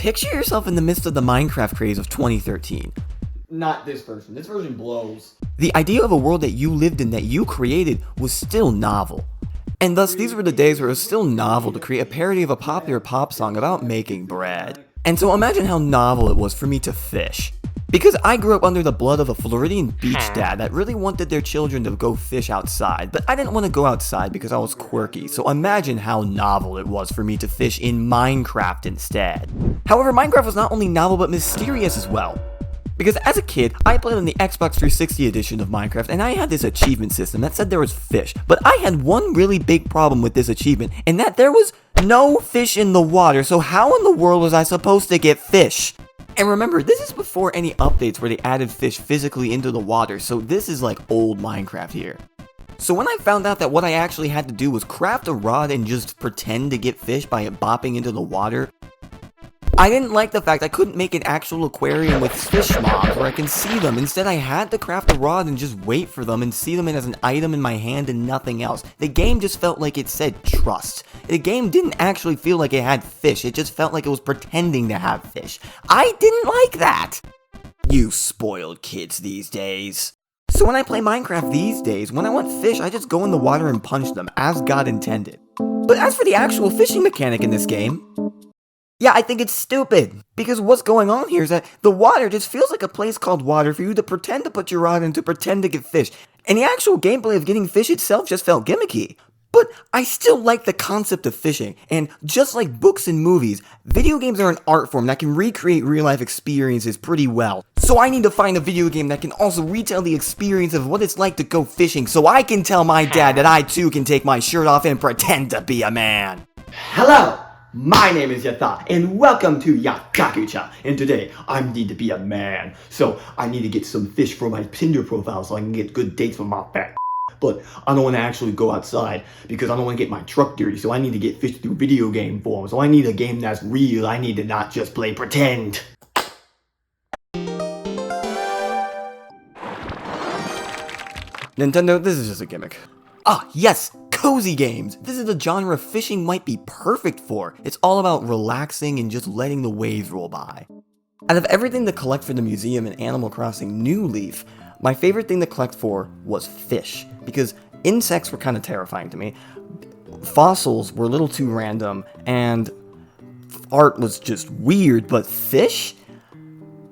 Picture yourself in the midst of the Minecraft craze of 2013. Not this version. This version blows. The idea of a world that you lived in, that you created, was still novel. And thus, these were the days where it was still novel to create a parody of a popular pop song about making bread. And so imagine how novel it was for me to fish. Because I grew up under the blood of a Floridian beach dad that really wanted their children to go fish outside, but I didn't want to go outside because I was quirky, so imagine how novel it was for me to fish in Minecraft instead. However, Minecraft was not only novel but mysterious as well. Because as a kid, I played on the Xbox 360 edition of Minecraft, and I had this achievement system that said there was fish, but I had one really big problem with this achievement, and that there was no fish in the water, so how in the world was I supposed to get fish? And remember, this is before any updates where they added fish physically into the water, so this is like old Minecraft here. So when I found out that what I actually had to do was craft a rod and just pretend to get fish by bopping into the water, I didn't like the fact I couldn't make an actual aquarium with fish mobs where I can see them. Instead, I had to craft a rod and just wait for them and see them as an item in my hand and nothing else. The game just felt like it said trust. The game didn't actually feel like it had fish, it just felt like it was pretending to have fish. I didn't like that! You spoiled kids these days. So when I play Minecraft these days, when I want fish, I just go in the water and punch them, as God intended. But as for the actual fishing mechanic in this game, yeah, I think it's stupid, because what's going on here is that the water just feels like a place called water for you to pretend to put your rod in to pretend to get fish, and the actual gameplay of getting fish itself just felt gimmicky. But I still like the concept of fishing, and just like books and movies, video games are an art form that can recreate real-life experiences pretty well. So I need to find a video game that can also retell the experience of what it's like to go fishing, so I can tell my dad that I too can take my shirt off and pretend to be a man. Hello! My name is Yatta, and welcome to Yattakucha. And today, I need to be a man. So, I need to get some fish for my Tinder profile so I can get good dates with my fat. But I don't want to actually go outside because I don't want to get my truck dirty. So I need to get fish through video game form. So I need a game that's real. I need to not just play pretend. Nintendo, this is just a gimmick. Ah, yes! Cozy games! This is the genre fishing might be perfect for. It's all about relaxing and just letting the waves roll by. Out of everything to collect for the museum in Animal Crossing New Leaf, my favorite thing to collect for was fish, because insects were kind of terrifying to me, fossils were a little too random, and art was just weird, but fish?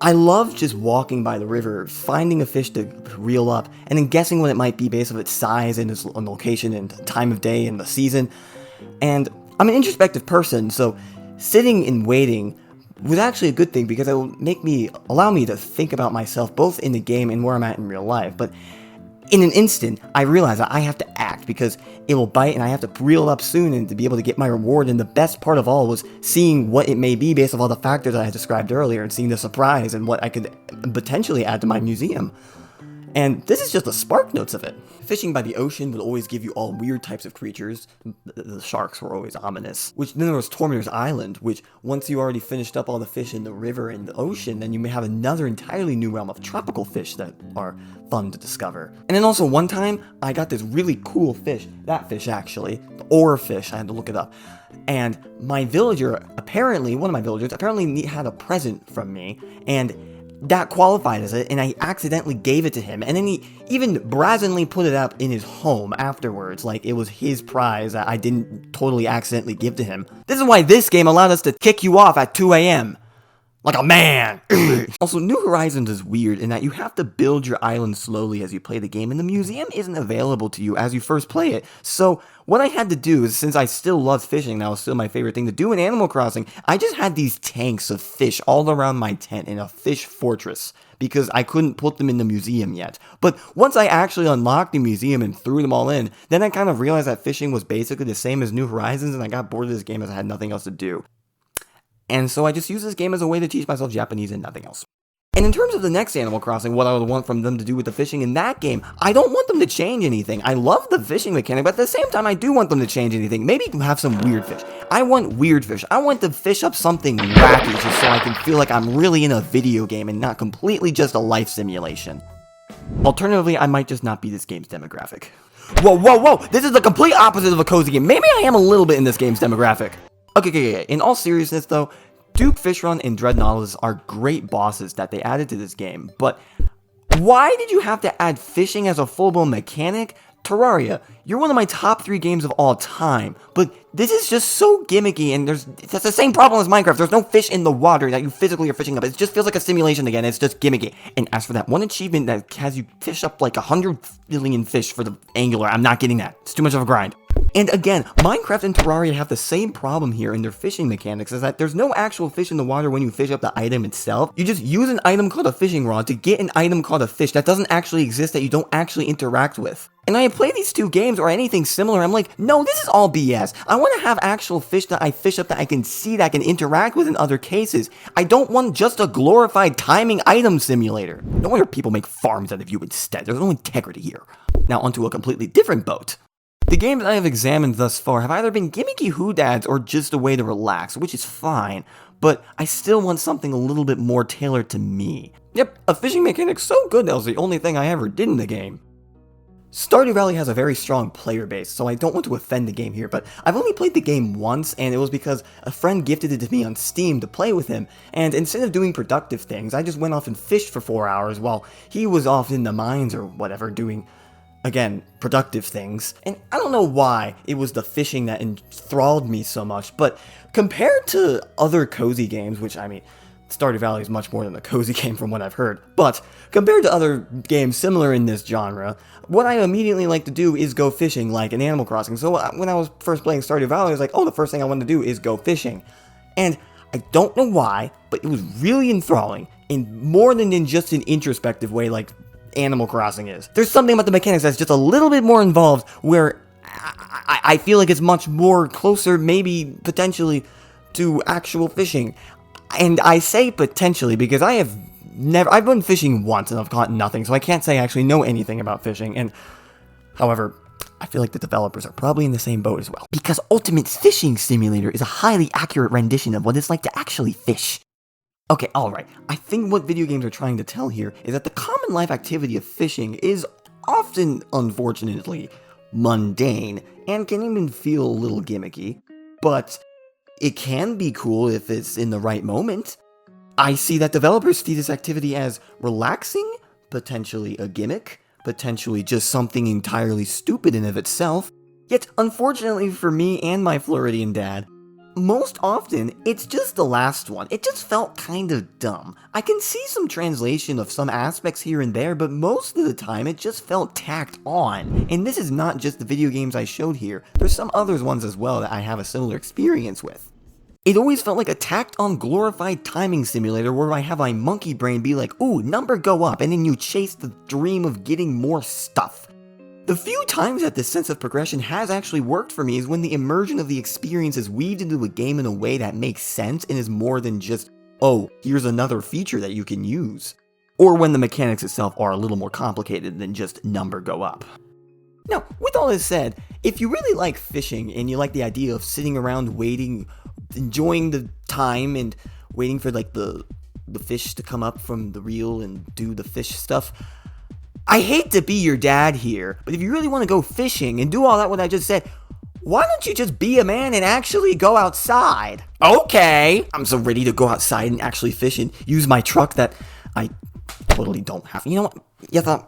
I love just walking by the river, finding a fish to reel up, and then guessing what it might be based on its size and its location and time of day and the season. And I'm an introspective person, so sitting and waiting was actually a good thing because it will allow me to think about myself both in the game and where I'm at in real life. But in an instant, I realize that I have to act because it will bite and I have to reel up soon and to be able to get my reward. And the best part of all was seeing what it may be based on all the factors I described earlier and seeing the surprise and what I could potentially add to my museum. And this is just the spark notes of it. Fishing by the ocean would always give you all weird types of creatures. The sharks were always ominous. Then there was Tormentor's Island, which once you already finished up all the fish in the river and the ocean, then you may have another entirely new realm of tropical fish that are fun to discover. And then also one time, I got this really cool fish. That fish actually, the oar fish, I had to look it up. And my villager, one of my villagers, apparently had a present from me, and that qualified as it, and I accidentally gave it to him, and then he even brazenly put it up in his home afterwards, like it was his prize that I didn't totally accidentally give to him. This is why this game allowed us to kick you off at 2 a.m. Like a man! Also, New Horizons is weird in that you have to build your island slowly as you play the game, and the museum isn't available to you as you first play it. So, what I had to do is, since I still love fishing, that was still my favorite thing to do in Animal Crossing, I just had these tanks of fish all around my tent in a fish fortress, because I couldn't put them in the museum yet. But once I actually unlocked the museum and threw them all in, then I kind of realized that fishing was basically the same as New Horizons, and I got bored of this game as I had nothing else to do. And so I just use this game as a way to teach myself Japanese and nothing else. And in terms of the next Animal Crossing, what I would want from them to do with the fishing in that game, I don't want them to change anything. I love the fishing mechanic, but at the same time, I do want them to change anything. Maybe have some weird fish. I want weird fish. I want to fish up something wacky just so I can feel like I'm really in a video game and not completely just a life simulation. Alternatively, I might just not be this game's demographic. Whoa! This is the complete opposite of a cozy game. Maybe I am a little bit in this game's demographic. Okay. In all seriousness, though, Duke, Fishrun, and Dreadnoughtus are great bosses that they added to this game, but why did you have to add fishing as a full-blown mechanic? Terraria, you're one of my top 3 games of all time, but this is just so gimmicky, and that's the same problem as Minecraft. There's no fish in the water that you physically are fishing up. It just feels like a simulation again. It's just gimmicky. And as for that one achievement that has you fish up like 100 billion fish for the angular, I'm not getting that. It's too much of a grind. And again, Minecraft and Terraria have the same problem here in their fishing mechanics, is that there's no actual fish in the water when you fish up the item itself. You just use an item called a fishing rod to get an item called a fish that doesn't actually exist, that you don't actually interact with. And I play these 2 games or anything similar, I'm like, no, this is all BS. I want to have actual fish that I fish up that I can see, that I can interact with in other cases. I don't want just a glorified timing item simulator. No wonder people make farms out of you instead. There's no integrity here. Now onto a completely different boat. The games I have examined thus far have either been gimmicky hoodads or just a way to relax, which is fine, but I still want something a little bit more tailored to me. Yep, a fishing mechanic so good that was the only thing I ever did in the game. Stardew Valley has a very strong player base, so I don't want to offend the game here, but I've only played the game once, and it was because a friend gifted it to me on Steam to play with him, and instead of doing productive things, I just went off and fished for 4 hours while he was off in the mines or whatever doing, again, productive things. And I don't know why it was the fishing that enthralled me so much, but compared to other cozy games, which, I mean, Stardew Valley is much more than a cozy game from what I've heard, but compared to other games similar in this genre, what I immediately like to do is go fishing like in Animal Crossing. So when I was first playing Stardew Valley, I was like, oh, the first thing I want to do is go fishing. And I don't know why, but it was really enthralling in more than in just an introspective way like Animal Crossing is. There's something about the mechanics that's just a little bit more involved, where I feel like it's much more closer, maybe potentially, to actual fishing. And I say potentially because I've been fishing once and I've caught nothing, so I can't say I actually know anything about fishing. And however, I feel like the developers are probably in the same boat as well, because Ultimate Fishing Simulator is a highly accurate rendition of what it's like to actually fish. Okay, alright, I think what video games are trying to tell here is that the common life activity of fishing is often, unfortunately, mundane, and can even feel a little gimmicky, but it can be cool if it's in the right moment. I see that developers see this activity as relaxing, potentially a gimmick, potentially just something entirely stupid in of itself, yet unfortunately for me and my Floridian dad, most often, it's just the last one. It just felt kind of dumb. I can see some translation of some aspects here and there, but most of the time it just felt tacked on. And this is not just the video games I showed here. There's some other ones as well that I have a similar experience with. It always felt like a tacked on glorified timing simulator where I have my monkey brain be like, ooh, number go up, and then you chase the dream of getting more stuff. The few times that this sense of progression has actually worked for me is when the immersion of the experience is weaved into a game in a way that makes sense and is more than just, oh, here's another feature that you can use. Or when the mechanics itself are a little more complicated than just number go up. Now, with all this said, if you really like fishing and you like the idea of sitting around waiting, enjoying the time and waiting for like the fish to come up from the reel and do the fish stuff, I hate to be your dad here, but if you really want to go fishing and do all that what I just said, why don't you just be a man and actually go outside? Okay, I'm so ready to go outside and actually fish and use my truck that I totally don't have. You know what? Yatha,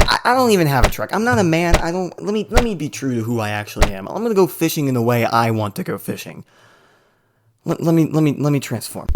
I don't even have a truck. I'm not a man. Let me be true to who I actually am. I'm gonna go fishing in the way I want to go fishing. Let me transform.